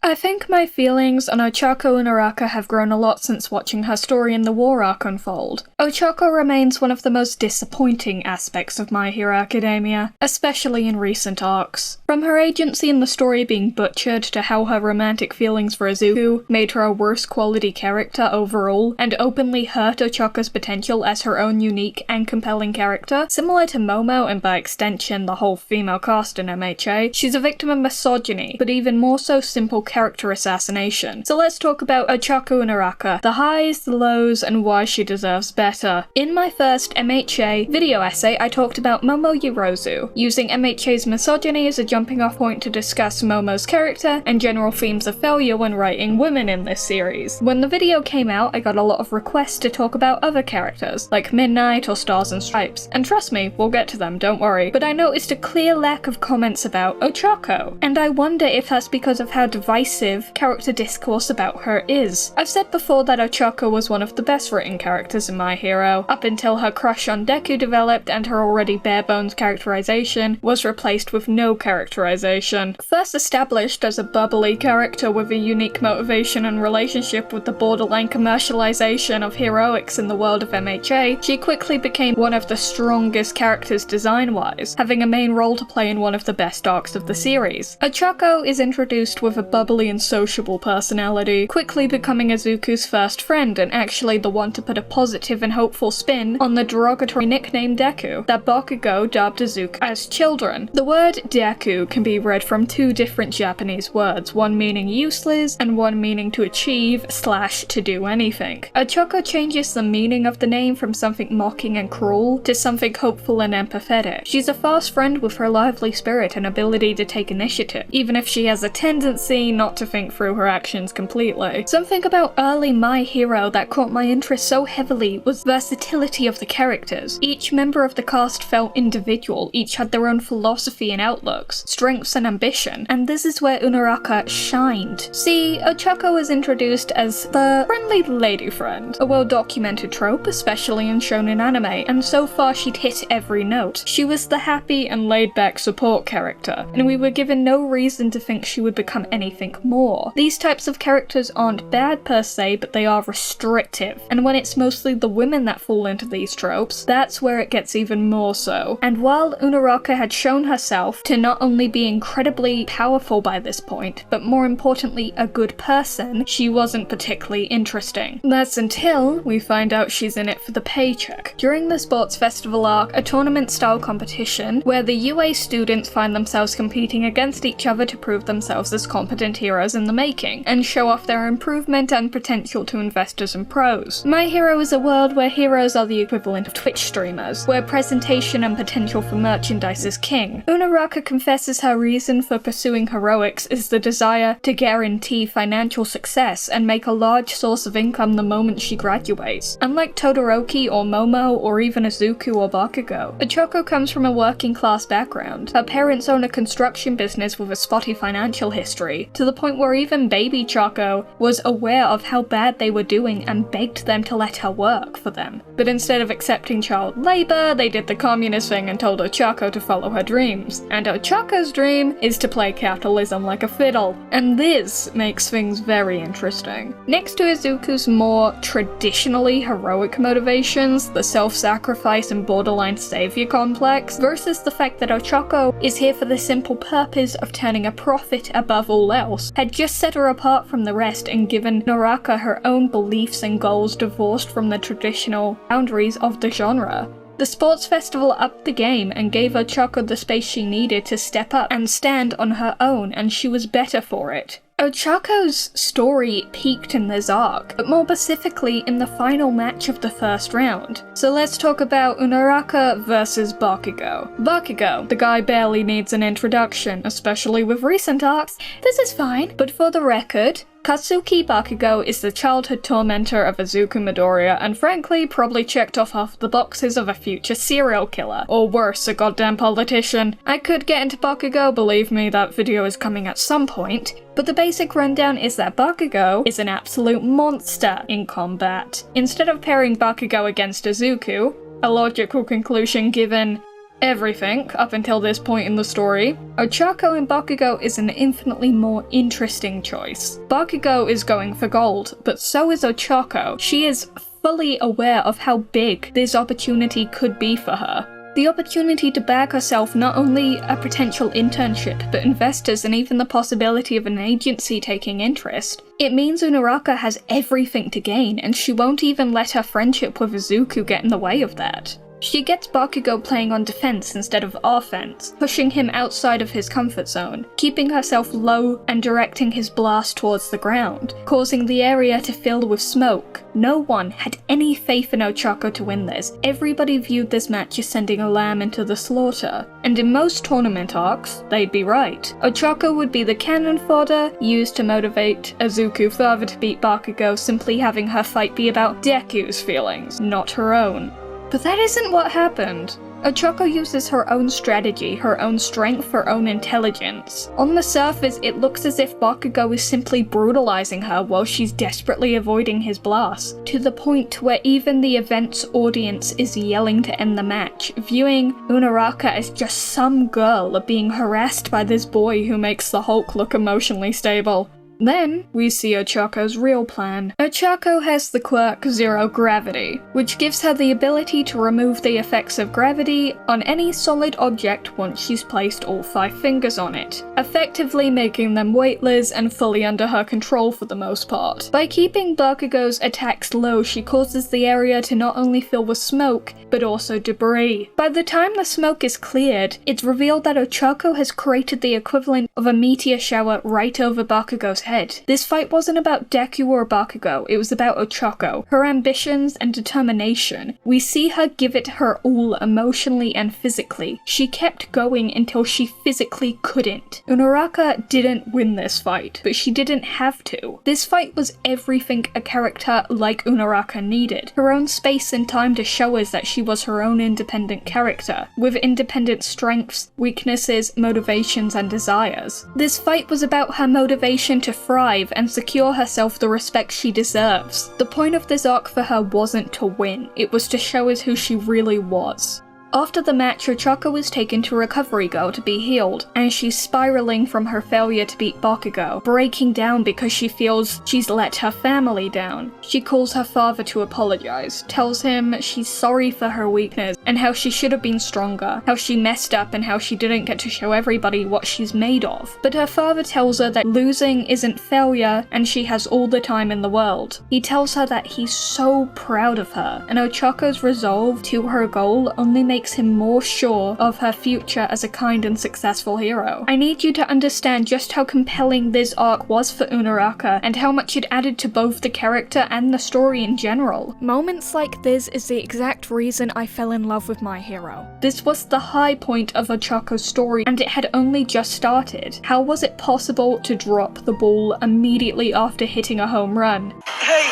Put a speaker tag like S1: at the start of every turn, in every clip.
S1: I think my feelings on Ochako Uraraka have grown a lot since watching her story in the war arc unfold. Ochako remains one of the most disappointing aspects of My Hero Academia, especially in recent arcs. From her agency in the story being butchered to how her romantic feelings for Izuku made her a worse quality character overall and openly hurt Ochako's potential as her own unique and compelling character, similar to Momo and by extension the whole female cast in MHA, she's a victim of misogyny, but even more so simple character assassination. So let's talk about Ochako Uraraka, the highs, the lows, and why she deserves better. In my first MHA video essay, I talked about Momo Yorozu, using MHA's misogyny as a jumping off point to discuss Momo's character and general themes of failure when writing women in this series. When the video came out, I got a lot of requests to talk about other characters, like Midnight or Stars and Stripes, and trust me, we'll get to them, don't worry, but I noticed a clear lack of comments about Ochako, and I wonder if that's because of how divisive character discourse about her is. I've said before that Ochako was one of the best written characters in My Hero, up until her crush on Deku developed and her already bare-bones characterization was replaced with no characterization. First established as a bubbly character with a unique motivation and relationship with the borderline commercialization of heroics in the world of MHA, she quickly became one of the strongest characters design-wise, having a main role to play in one of the best arcs of the series. Ochako is introduced with a bubbly and sociable personality, quickly becoming Izuku's first friend and actually the one to put a positive and hopeful spin on the derogatory nickname Deku that Bakugo dubbed Izuku as children. The word Deku can be read from two different Japanese words, one meaning useless and one meaning to achieve / to do anything. Ochako changes the meaning of the name from something mocking and cruel to something hopeful and empathetic. She's a fast friend with her lively spirit and ability to take initiative, even if she has a tendency not to think through her actions completely. Something about early My Hero that caught my interest so heavily was the versatility of the characters. Each member of the cast felt individual, each had their own philosophy and outlooks, strengths and ambition, and this is where Uraraka shined. See, Ochako was introduced as the friendly lady friend, a well-documented trope, especially in shonen anime, and so far she'd hit every note. She was the happy and laid-back support character, and we were given no reason to think she would become anything more. These types of characters aren't bad per se, but they are restrictive, and when it's mostly the women that fall into these tropes, that's where it gets even more so. And while Uraraka had shown herself to not only be incredibly powerful by this point, but more importantly a good person, she wasn't particularly interesting. That's until we find out she's in it for the paycheck. During the sports festival arc, a tournament-style competition where the UA students find themselves competing against each other to prove themselves as competent heroes in the making, and show off their improvement and potential to investors and pros. My Hero is a world where heroes are the equivalent of Twitch streamers, where presentation and potential for merchandise is king. Uraraka confesses her reason for pursuing heroics is the desire to guarantee financial success and make a large source of income the moment she graduates. Unlike Todoroki or Momo or even Izuku or Bakugo, Ochako comes from a working class background. Her parents own a construction business with a spotty financial history, to the point where even baby Choco was aware of how bad they were doing and begged them to let her work for them. But instead of accepting child labor, they did the communist thing and told Ochako to follow her dreams. And Ochako's dream is to play capitalism like a fiddle. And this makes things very interesting. Next to Izuku's more traditionally heroic motivations, the self-sacrifice and borderline savior complex, versus the fact that Ochako is here for the simple purpose of turning a profit above all else, had just set her apart from the rest and given Uraraka her own beliefs and goals divorced from the traditional boundaries of the genre. The sports festival upped the game and gave Ochako the space she needed to step up and stand on her own, and she was better for it. Ochako's story peaked in this arc, but more specifically in the final match of the first round. So let's talk about Uraraka versus Bakugo. Bakugo, the guy barely needs an introduction, especially with recent arcs. This is fine, but for the record, Katsuki Bakugo is the childhood tormentor of Izuku Midoriya, and frankly probably checked off half the boxes of a future serial killer, or worse, a goddamn politician. I could get into Bakugo, believe me, that video is coming at some point, but the basic rundown is that Bakugo is an absolute monster in combat. Instead of pairing Bakugo against Izuku, a logical conclusion given everything up until this point in the story, Ochako in Bakugo is an infinitely more interesting choice. Bakugo is going for gold, but so is Ochako. She is fully aware of how big this opportunity could be for her. The opportunity to bag herself not only a potential internship, but investors and even the possibility of an agency taking interest. It means Uraraka has everything to gain, and she won't even let her friendship with Izuku get in the way of that. She gets Bakugo playing on defense instead of offense, pushing him outside of his comfort zone, keeping herself low and directing his blast towards the ground, causing the area to fill with smoke. No one had any faith in Ochako to win this. Everybody viewed this match as sending a lamb into the slaughter. And in most tournament arcs, they'd be right. Ochako would be the cannon fodder used to motivate Izuku further to beat Bakugo, simply having her fight be about Deku's feelings, not her own. But that isn't what happened. Ochako uses her own strategy, her own strength, her own intelligence. On the surface, it looks as if Bakugo is simply brutalizing her while she's desperately avoiding his blast, to the point where even the event's audience is yelling to end the match, viewing Uraraka as just some girl being harassed by this boy who makes the Hulk look emotionally stable. Then, we see Ochako's real plan. Ochako has the quirk Zero Gravity, which gives her the ability to remove the effects of gravity on any solid object once she's placed all 5 fingers on it, effectively making them weightless and fully under her control for the most part. By keeping Bakugo's attacks low, she causes the area to not only fill with smoke, but also debris. By the time the smoke is cleared, it's revealed that Ochako has created the equivalent of a meteor shower right over Bakugo's head. This fight wasn't about Deku or Bakugo, it was about Ochako, her ambitions and determination. We see her give it her all emotionally and physically. She kept going until she physically couldn't. Uraraka didn't win this fight, but she didn't have to. This fight was everything a character like Uraraka needed. Her own space and time to show us that she was her own independent character, with independent strengths, weaknesses, motivations, and desires. This fight was about her motivation to thrive and secure herself the respect she deserves. The point of this arc for her wasn't to win, it was to show us who she really was. After the match, Ochako was taken to Recovery Girl to be healed, and she's spiraling from her failure to beat Bakugo, breaking down because she feels she's let her family down. She calls her father to apologize, tells him she's sorry for her weakness, and how she should have been stronger, how she messed up and how she didn't get to show everybody what she's made of. But her father tells her that losing isn't failure and she has all the time in the world. He tells her that he's so proud of her, and Ochako's resolve to her goal only makes him more sure of her future as a kind and successful hero. I need you to understand just how compelling this arc was for Uraraka and how much it added to both the character and the story in general. Moments like this is the exact reason I fell in love with my hero. This was the high point of Ochako's story and it had only just started. How was it possible to drop the ball immediately after hitting a home run?
S2: Hey!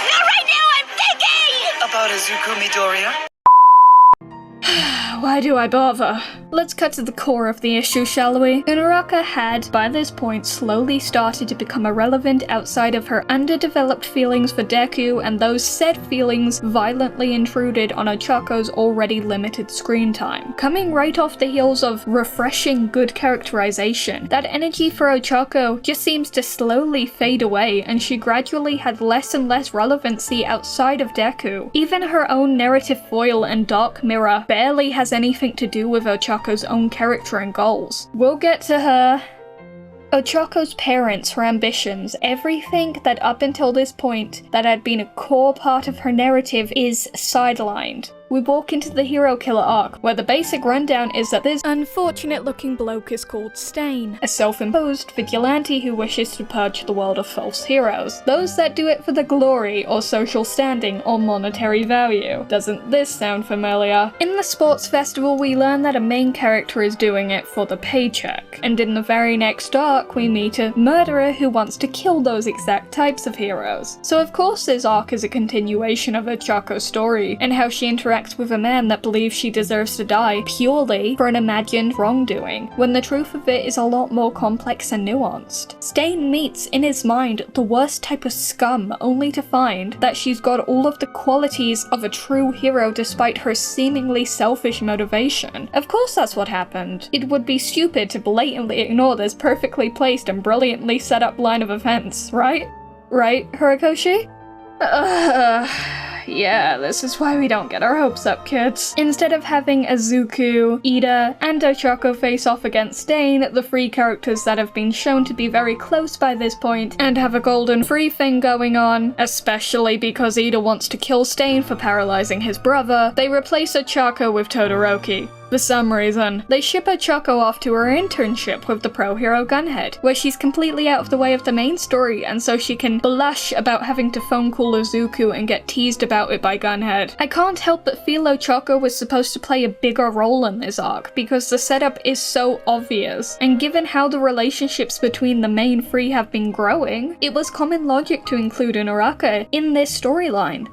S2: Not right now, I'm thinking! About Izuku Midoriya?
S1: Why do I bother? Let's cut to the core of the issue, shall we? Uraraka had, by this point, slowly started to become irrelevant outside of her underdeveloped feelings for Deku, and those said feelings violently intruded on Ochako's already limited screen time. Coming right off the heels of refreshing good characterization, that energy for Ochako just seems to slowly fade away, and she gradually had less and less relevancy outside of Deku. Even her own narrative foil and dark mirror barely has anything to do with Ochako's own character and goals. We'll get to her. Ochako's parents, her ambitions, everything that up until this point that had been a core part of her narrative is sidelined. We walk into the hero killer arc, where the basic rundown is that this unfortunate looking bloke is called Stain, a self-imposed vigilante who wishes to purge the world of false heroes, those that do it for the glory or social standing or monetary value. Doesn't this sound familiar? In the sports festival we learn that a main character is doing it for the paycheck, and in the very next arc we meet a murderer who wants to kill those exact types of heroes. So of course this arc is a continuation of Ochako's story, and how she interacts interact with a man that believes she deserves to die purely for an imagined wrongdoing, when the truth of it is a lot more complex and nuanced. Stain meets, in his mind, the worst type of scum, only to find that she's got all of the qualities of a true hero despite her seemingly selfish motivation. Of course that's what happened. It would be stupid to blatantly ignore this perfectly placed and brilliantly set up line of events, right? Right, Horikoshi? Yeah, this is why we don't get our hopes up, kids. Instead of having Izuku, Ida, and Ochako face off against Stain, the three characters that have been shown to be very close by this point, and have a golden free thing going on, especially because Ida wants to kill Stain for paralyzing his brother, they replace Ochako with Todoroki. For some reason, they ship Ochako off to her internship with the pro hero Gunhead, where she's completely out of the way of the main story, and so she can blush about having to phone call Izuku and get teased about it by Gunhead. I can't help but feel Ochako was supposed to play a bigger role in this arc, because the setup is so obvious, and given how the relationships between the main three have been growing, it was common logic to include Uraraka in this storyline.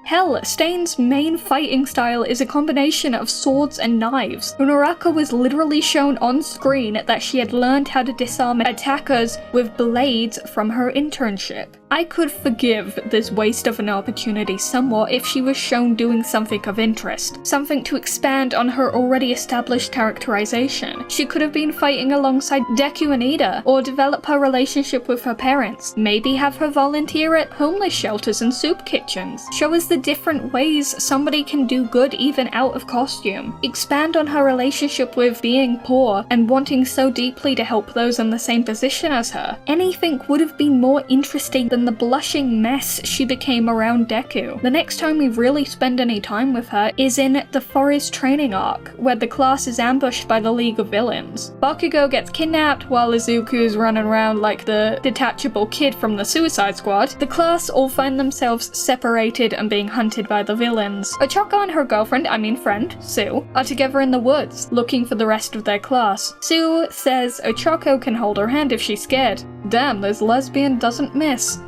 S1: Hell, Stain's main fighting style is a combination of swords and knives. Uraraka was literally shown on screen that she had learned how to disarm attackers with blades from her internship. I could forgive this waste of an opportunity somewhat if she was shown doing something of interest, something to expand on her already established characterization. She could have been fighting alongside Deku and Ida, or develop her relationship with her parents, maybe have her volunteer at homeless shelters and soup kitchens. Show us the different ways somebody can do good even out of costume. Expand on her relationship with being poor and wanting so deeply to help those in the same position as her. Anything would have been more interesting than the blushing mess she became around Deku. The next time we really spend any time with her is in the forest training arc, where the class is ambushed by the League of Villains. Bakugo gets kidnapped while Izuku's running around like the detachable kid from the Suicide Squad. The class all find themselves separated and being hunted by the villains. Ochako and her girlfriend, friend, Sue, are together in the woods, looking for the rest of their class. Sue says Ochako can hold her hand if she's scared. Damn, this lesbian doesn't miss.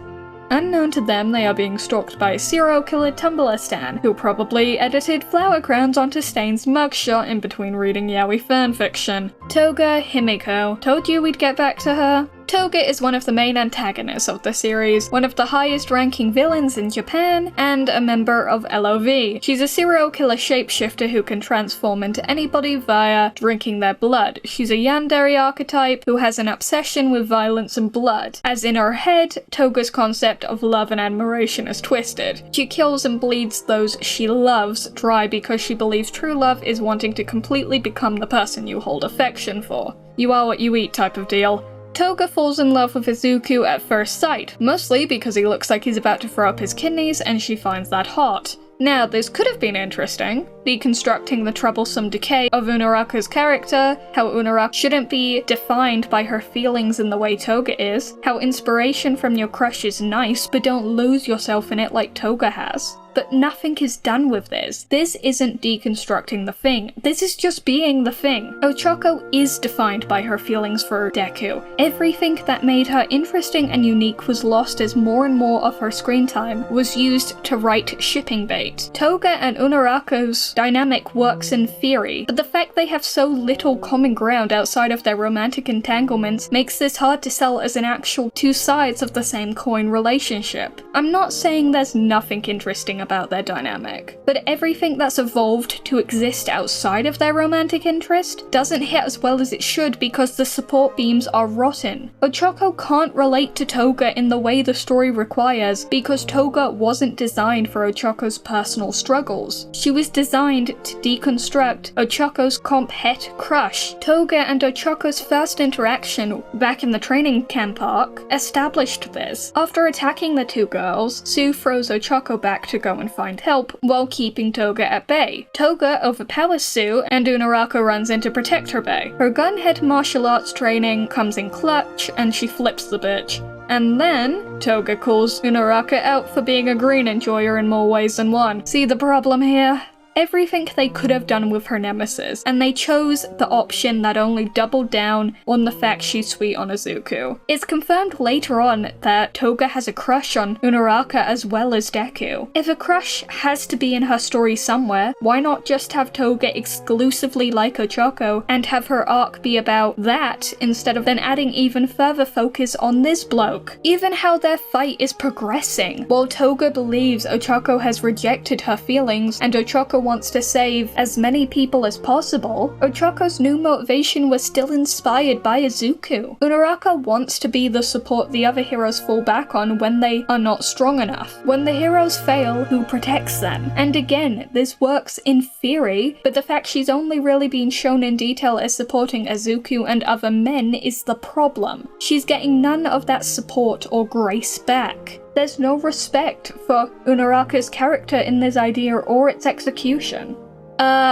S1: Unknown to them, they are being stalked by a serial killer Tumblr stan, who probably edited flower crowns onto Stain's mugshot in between reading yaoi fanfiction. Toga Himiko. Told you we'd get back to her? Toga is one of the main antagonists of the series, one of the highest ranking villains in Japan, and a member of LOV. She's a serial killer shapeshifter who can transform into anybody via drinking their blood. She's a yandere archetype who has an obsession with violence and blood, as in her head, Toga's concept of love and admiration is twisted. She kills and bleeds those she loves dry because she believes true love is wanting to completely become the person you hold affection for. You are what you eat type of deal. Toga falls in love with Izuku at first sight, mostly because he looks like he's about to throw up his kidneys and she finds that hot. Now, this could have been interesting, deconstructing the troublesome decay of Unaraka's character, how Unaraka shouldn't be defined by her feelings in the way Toga is, how inspiration from your crush is nice, but don't lose yourself in it like Toga has. But nothing is done with this. This isn't deconstructing the thing. This is just being the thing. Ochako is defined by her feelings for Deku. Everything that made her interesting and unique was lost as more and more of her screen time was used to write shipping bait. Toga and Unaraka's dynamic works in theory, but the fact they have so little common ground outside of their romantic entanglements makes this hard to sell as an actual two sides of the same coin relationship. I'm not saying there's nothing interesting about their dynamic, but everything that's evolved to exist outside of their romantic interest doesn't hit as well as it should because the support beams are rotten. Ochako can't relate to Toga in the way the story requires because Toga wasn't designed for Ochako's personal struggles. She was designed to deconstruct Ochako's comp het crush. Toga and Ochako's first interaction back in the training camp arc established this. After attacking the two girls, Sue throws Ochako back to go and find help while keeping Toga at bay. Toga overpowers Sue and Unaraka runs in to protect her bay. Her gunhead martial arts training comes in clutch and she flips the bitch. And then, Toga calls Unaraka out for being a green enjoyer in more ways than one. See the problem here? everything they could have done with her nemesis, and they chose the option that only doubled down on the fact she's sweet on Izuku. It's confirmed later on that Toga has a crush on Uraraka as well as Deku. If a crush has to be in her story somewhere, why not just have Toga exclusively like Ochako and have her arc be about that instead of then adding even further focus on this bloke? Even how their fight is progressing. While Toga believes Ochako has rejected her feelings and Ochako wants to save as many people as possible, Ochako's new motivation was still inspired by Izuku. Uraraka wants to be the support the other heroes fall back on when they are not strong enough. When the heroes fail, who protects them? And again, this works in theory, but the fact she's only really been shown in detail as supporting Izuku and other men is the problem. She's getting none of that support or grace back. There's no respect for Uraraka's character in this idea or its execution.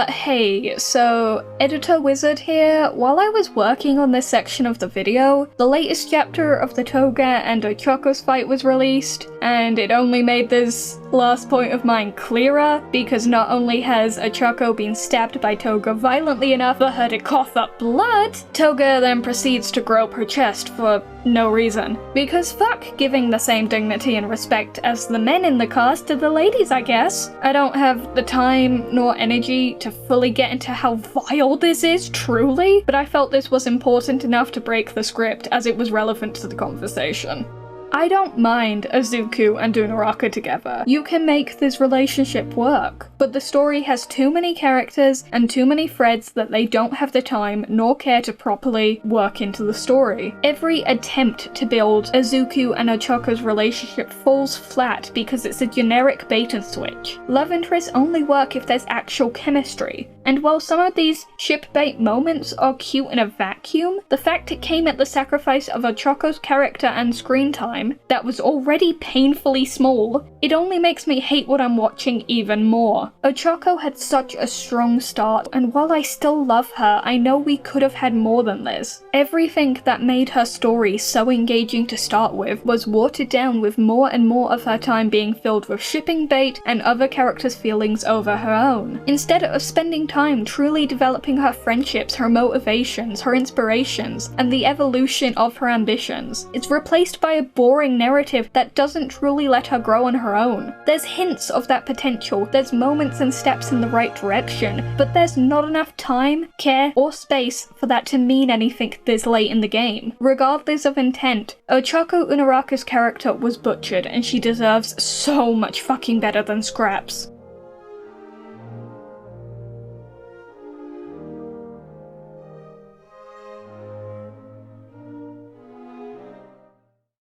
S1: Hey, so Editor Wizard here. While I was working on this section of the video, the latest chapter of the Toga and Ochako's fight was released, and it only made this last point of mine clearer, because not only has Ochako been stabbed by Toga violently enough for her to cough up blood, Toga then proceeds to grope her chest for no reason. Because fuck giving the same dignity and respect as the men in the cast to the ladies, I guess. I don't have the time nor energy to fully get into how vile this is, truly, but I felt this was important enough to break the script as it was relevant to the conversation. I don't mind Izuku and Uraraka together. You can make this relationship work, but the story has too many characters and too many threads that they don't have the time nor care to properly work into the story. Every attempt to build Izuku and Ochako's relationship falls flat because it's a generic bait and switch. Love interests only work if there's actual chemistry, and while some of these ship bait moments are cute in a vacuum, the fact it came at the sacrifice of Ochako's character and screen time that was already painfully small, it only makes me hate what I'm watching even more. Ochako had such a strong start, and while I still love her, I know we could have had more than this. Everything that made her story so engaging to start with was watered down with more and more of her time being filled with shipping bait and other characters' feelings over her own. Instead of spending time truly developing her friendships, her motivations, her inspirations, and the evolution of her ambitions, it's replaced by a boring narrative that doesn't truly let her grow on her own. There's hints of that potential, there's moments and steps in the right direction, but there's not enough time, care, or space for that to mean anything this late in the game. Regardless of intent, Ochako Uraraka's character was butchered, and she deserves so much fucking better than scraps.